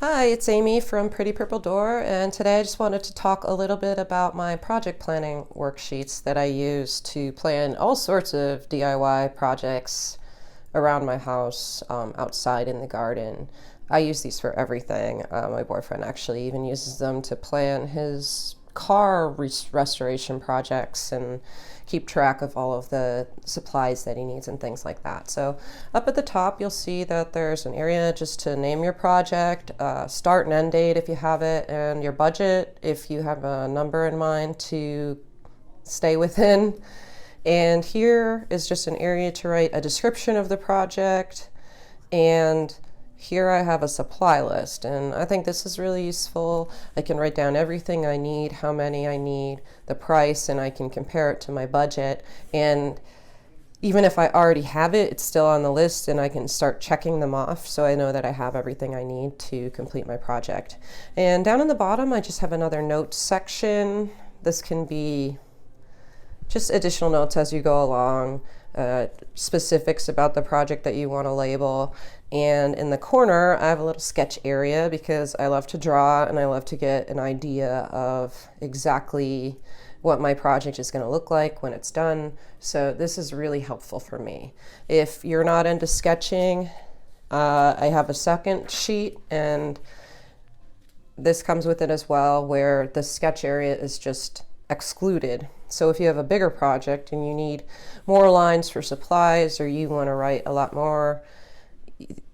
Hi, it's Amy from Pretty Purple Door, and today I just wanted to talk a little bit about my project planning worksheets that I use to plan all sorts of DIY projects around my house, outside in the garden. I use these for everything. My boyfriend actually even uses them to plan his car restoration projects and keep track of all of the supplies that he needs and things like that. So up at the top you'll see that there's an area just to name your project, start and end date if you have it, and your budget if you have a number in mind to stay within. And here is just an area to write a description of the project, and here I have a supply list, and I think this is really useful. I can write down everything I need, how many I need, the price, and I can compare it to my budget. And even if I already have it, it's still on the list and I can start checking them off so I know that I have everything I need to complete my project. And down in the bottom I just have another notes section. This can be just additional notes as you go along, specifics about the project that you want to label. And in the corner I have a little sketch area because I love to draw and I love to get an idea of exactly what my project is going to look like when it's done. So this is really helpful for me. If you're not into sketching, I have a second sheet, and this comes with it as well, where the sketch area is just excluded. So if you have a bigger project and you need more lines for supplies, or you want to write a lot more,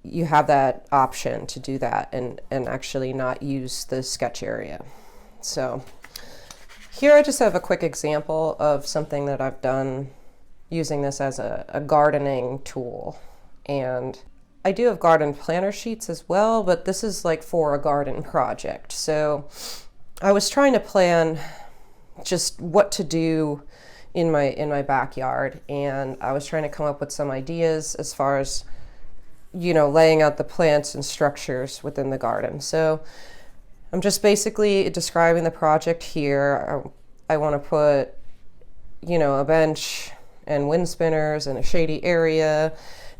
you have that option to do that and actually not use the sketch area. So here I just have a quick example of something that I've done using this as a gardening tool. And I do have garden planner sheets as well, but this is like for a garden project. So I was trying to plan just what to do in my backyard, and I was trying to come up with some ideas as far as, you know, laying out the plants and structures within the garden. So I'm just basically describing the project here. I want to put, you know, a bench and wind spinners in a shady area.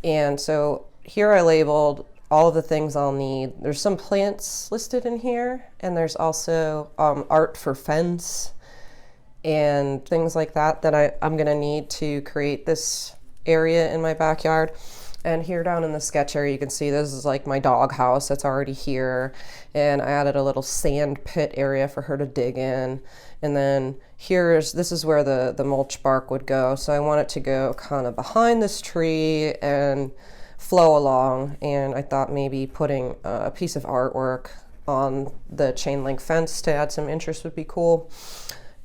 And so here I labeled all of the things I'll need. There's some plants listed in here, and there's also art for fence and things like that I'm gonna need to create this area in my backyard. And here down in the sketch area, you can see this is like my dog house that's already here. And I added a little sand pit area for her to dig in. And then this is where the mulch bark would go. So I want it to go kind of behind this tree and flow along. And I thought maybe putting a piece of artwork on the chain link fence to add some interest would be cool.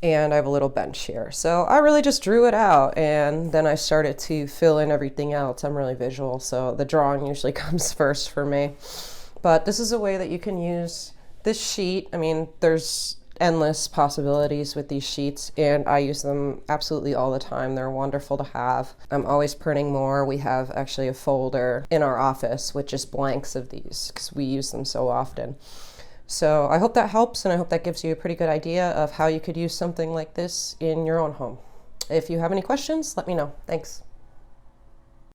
And I have a little bench here. So I really just drew it out, and then I started to fill in everything else. I'm really visual, so the drawing usually comes first for me. But this is a way that you can use this sheet. I mean, there's endless possibilities with these sheets, and I use them absolutely all the time. They're wonderful to have. I'm always printing more. We have actually a folder in our office with just blanks of these because we use them so often. So I hope that helps, and I hope that gives you a pretty good idea of how you could use something like this in your own home. If you have any questions, let me know. Thanks.